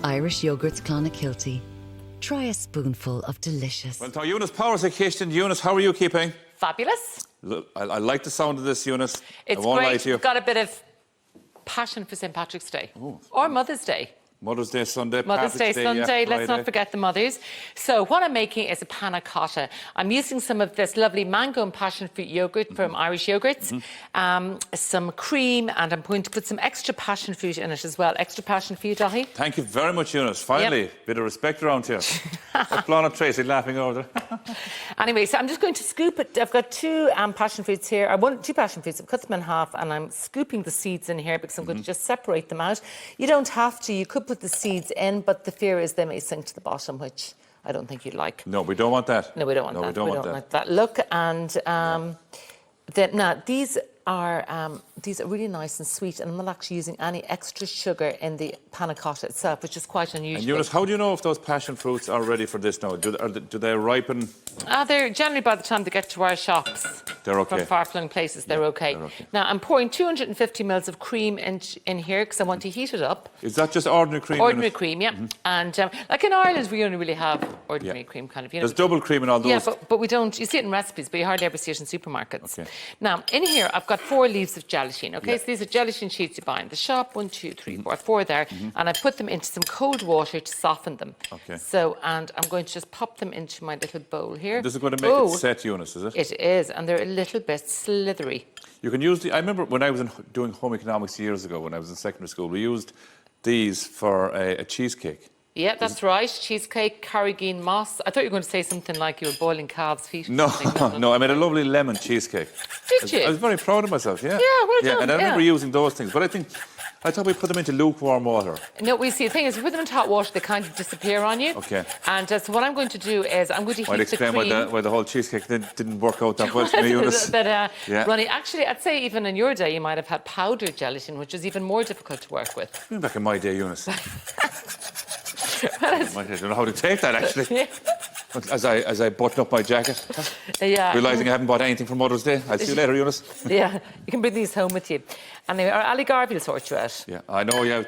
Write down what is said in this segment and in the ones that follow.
Irish Yogurt's Clonakilty. Try a spoonful of delicious. Well, Eunice Power's a kitchen. Eunice, how are you keeping? Fabulous. Look, I like the sound of this, Eunice. It's I won't lie great. to you. We've got a bit of passion for St. Patrick's Day. Or Mother's Day. Mother's Day Sunday, Mother's Day Patrick's Sunday, yeah, let's not forget the mothers. So what I'm making is a panna cotta. I'm using some of this lovely mango and passion fruit yogurt from Irish Yogurts, some cream, and I'm going to put some extra passion fruit in it as well. Extra passion for you, Dahi. Thank you very much, Eunice. Finally, bit of respect around here. Blonde Tracy laughing over there. Anyway, so I'm just going to scoop it. I've got two passion fruits here, two passion fruits. I've cut them in half, and I'm scooping the seeds in here because I'm going to just separate them out. You don't have to. You could put the seeds in, but the fear is they may sink to the bottom, which I don't think you'd like. No, we don't want that. No, we don't want that. We don't want that. Look, and now these are really nice and sweet, and I'm not actually using any extra sugar in the panna cotta itself, which is quite unusual. And Eunice, how do you know if those passion fruits are ready for this now? Do they ripen? They're generally, by the time they get to our shops, they're okay. From far-flung places, they're okay. Now, I'm pouring 250 ml of cream in here because I want to heat it up. Is that just ordinary cream? Ordinary cream, yeah. And like in Ireland, we only really have ordinary cream, kind of. You know. There's double cream in all those. Yeah, but we don't. You see it in recipes, but you hardly ever see it in supermarkets. Okay. Now, in here, I've got 4 leaves of gelatin. Okay, so these are gelatin sheets you buy in the shop. 1, 2, 3, 4, 4 there, and I put them into some cold water to soften them. Okay. So, and I'm going to just pop them into my little bowl here. This is going to make it set, Eunice, is it? It is, and they're a little bit slithery. You can use I remember when I was doing home economics years ago, when I was in secondary school, we used these for a cheesecake. Yeah, that's right. Cheesecake, carrageen moss. I thought you were going to say something like you were boiling calves' feet. No, no, I made a lovely lemon cheesecake. Did you? I was very proud of myself, yeah. Yeah, well done. And I remember using those things, but I thought we put them into lukewarm water. No, we see the thing is, if you put them into hot water, they kind of disappear on you. Okay. And so what I'm going to do is I'm going to heat Might explain the cream. why the whole cheesecake didn't work out that well for me, Eunice. Runny. Actually, I'd say even in your day, you might have had powdered gelatin, which is even more difficult to work with. Back in my day, Eunice. I don't know how to take that, actually. As I button up my jacket, realising I haven't bought anything for Mother's Day. I'll see you later, Eunice. Yeah, you can bring these home with you. Anyway, our Ali Garvey will sort you out. Yeah, I know. Yeah,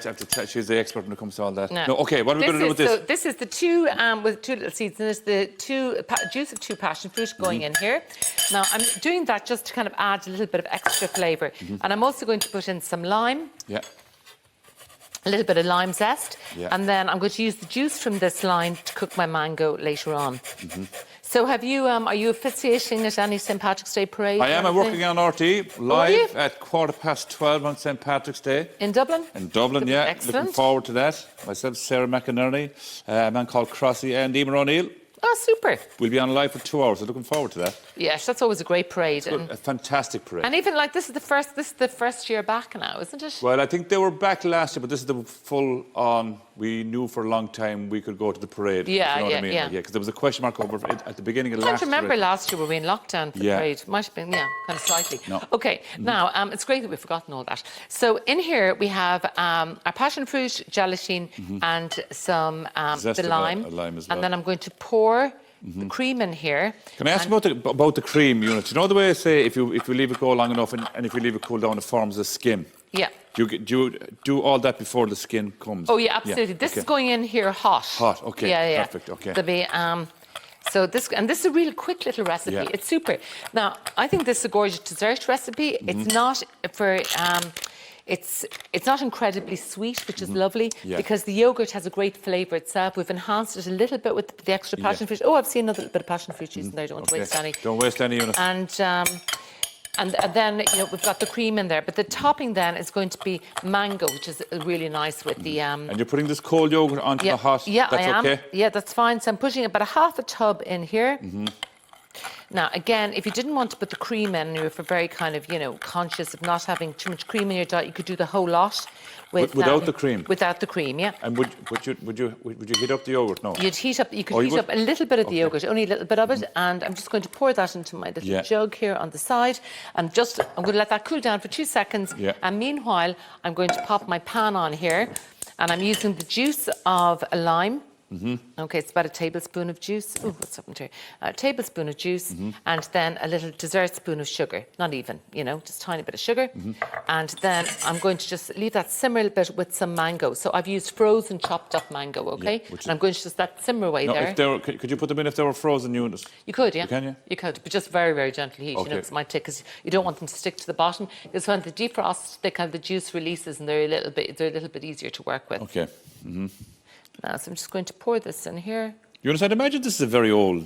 she's the expert when it comes to all that. No, okay. What are we going to do with this? So this is the 2 with 2 little seeds, and there's the juice of 2 passion fruit going in here. Now I'm doing that just to kind of add a little bit of extra flavour, and I'm also going to put in some lime. Yeah. A little bit of lime zest, and then I'm going to use the juice from this lime to cook my mango later on. So have you, are you officiating at any St. Patrick's Day parade? I am. I'm working on RT live at 12:15 on St. Patrick's Day. In Dublin? In Dublin, yeah. Excellent. Looking forward to that. Myself, Sarah McInerney, a man called Crossy, and Emer O'Neill. Oh, super. We'll be on live for 2 hours, so looking forward to that. Yes, that's always a great parade. A fantastic parade. And even like this is the first year back now, isn't it? Well, I think they were back last year, but this is the full on. We knew for a long time we could go to the parade. Yeah, you know what I mean? Yeah. Because there was a question mark over it at the beginning of last year. I can't remember last year we were in lockdown for the parade. Might have been, kind of slightly. No. Okay, now it's great that we've forgotten all that. So in here we have our passion fruit, gelatin, and some the lime. Lime as well. And then I'm going to pour the cream in here. Can I ask about the cream, Eunice? You know the way I say if you leave it go long enough and if you leave it cool down, it forms a skim. Yeah. Do you do all that before the skin comes? Oh yeah, absolutely. This is going in here hot. Hot. Okay. Yeah. Perfect. Okay. There'll be, so this is a real quick little recipe. Yeah. It's super. Now I think this is a gorgeous dessert recipe. It's not for. It's not incredibly sweet, which is lovely, because the yogurt has a great flavour itself. We've enhanced it a little bit with the extra passion fruit. Oh, I've seen another little bit of passion fruit juice in there. I don't want to waste any. Don't waste any, Eunice. And then we've got the cream in there, but the topping then is going to be mango, which is really nice with the. And you're putting this cold yogurt onto the hot. Yeah, that's I am. Okay? Yeah, that's fine. So I'm putting about a half a tub in here. Now, again, if you didn't want to put the cream in, you were very kind of, conscious of not having too much cream in your diet, you could do the whole lot without the cream. Without the cream, yeah. And would you heat up the yogurt? No. You'd heat up. You could heat up a little bit of the yogurt, only a little bit of it, and I'm just going to pour that into my little jug here on the side, and I'm going to let that cool down for 2 seconds. Yeah. And meanwhile, I'm going to pop my pan on here, and I'm using the juice of a lime. Okay, it's about a tablespoon of juice. Oh, what's happened here? A tablespoon of juice, and then a little dessert spoon of sugar. Not even, just a tiny bit of sugar. And then I'm going to just leave that simmer a little bit with some mango. So I've used frozen chopped up mango, okay? Yeah, and I'm going to just let simmer away there. Could you put them in if they were frozen, Eunice? You could, yeah. You can, yeah? You could, but just very, very gentle heat. Okay. Because it might take, because you don't want them to stick to the bottom. Because when they defrost, the juice releases, and they're a little bit easier to work with. Okay. Now, so I'm just going to pour this in here. Eunice, I'd imagine this is a very old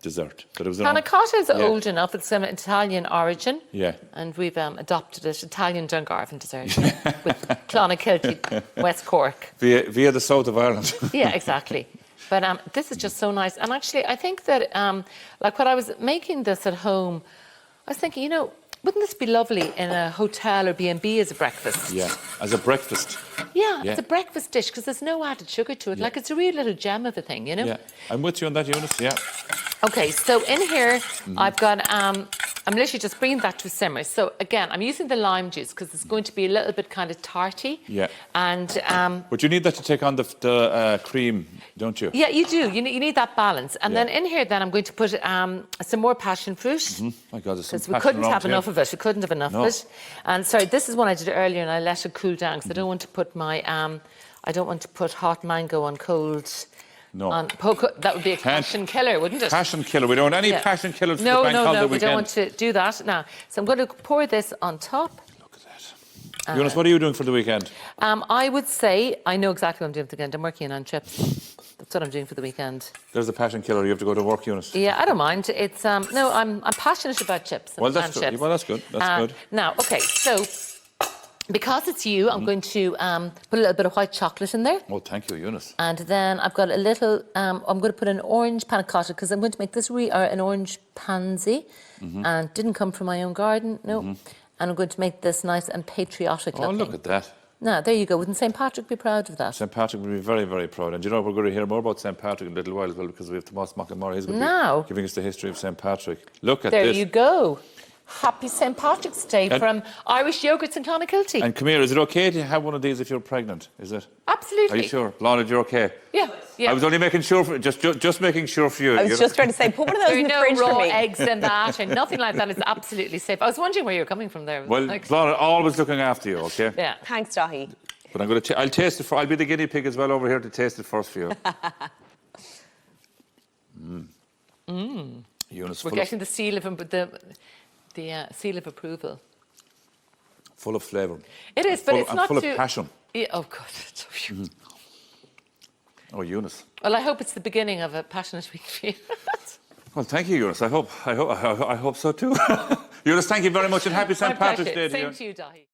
dessert. Panna Cotta is old enough. It's an Italian origin. Yeah. And we've adopted it, Italian Dungarvan dessert with Clonakilty, West Cork. Via the south of Ireland. Yeah, exactly. But this is just so nice. And actually, I think that, like when I was making this at home, I was thinking, wouldn't this be lovely in a hotel or B&B as a breakfast? Yeah, as a breakfast. Yeah, it's a breakfast dish because there's no added sugar to it. Yeah. Like, it's a real little gem of a thing, Yeah, I'm with you on that, Eunice, yeah. Okay, so in here, I've got, I'm literally just bringing that to a simmer. So again, I'm using the lime juice because it's going to be a little bit kind of tarty. Yeah. And but you need that to take on the cream, don't you? yeah, you do. You need that balance. And then in here, then I'm going to put some more passion fruit. My God, there's some Because we couldn't have enough of it. We couldn't have enough of it. And sorry, this is one I did earlier, and I let it cool down because I don't want to put my I don't want to put hot mango on cold. No. That would be a passion killer, wouldn't it? Passion killer. We don't want any passion killers for the No, bank holiday we weekend. don't want to do that now. So I'm going to pour this on top. Look at that. Eunice, what are you doing for the weekend? I would say I know exactly what I'm doing for the weekend. I'm working on chips. That's what I'm doing for the weekend. There's the passion killer. You have to go to work, Eunice. Yeah, I don't mind. It's no, I'm passionate about chips. Well, that's good. Well, that's good. That's good. Now, okay, so because it's you, I'm going to put a little bit of white chocolate in there. Oh, thank you, Eunice. And then I've got a little, I'm going to put an orange panna cotta because I'm going to make this an orange pansy. And didn't come from my own garden, no. And I'm going to make this nice and patriotic looking. Oh, look at that. Now, there you go. Wouldn't St. Patrick be proud of that? St. Patrick would be very, very proud. And we're going to hear more about St. Patrick in a little while as well because we have Tomás McNamara. He's going to be giving us the history of St. Patrick. Look at this. There you go. Happy St. Patrick's Day from Irish Yogurts in Clonakilty. And come here, is it okay to have one of these if you're pregnant? Is it? Absolutely. Are you sure? Lorna, you're okay? Yeah. I was only making sure, just making sure for you. I was just trying to say, put one of those in the fridge no for raw me. eggs in that and nothing like that. It's absolutely safe. I was wondering where you're coming from there. Well, Lorna, always looking after you, okay? Yeah. Thanks, Dahi. But I'm going to. I'll taste it. I'll be the guinea pig as well over here to taste it first for you. Eunice, We're getting the seal of seal of approval. Full of flavour. It is, but it's not full too... of passion. Yeah, oh God, it's so beautiful. Oh, Eunice. Well, I hope it's the beginning of a passionate week for you. Well, thank you, Eunice. I hope so too. Eunice, thank you very much, and happy St. Patrick's Day to you. Same to you, Dahi.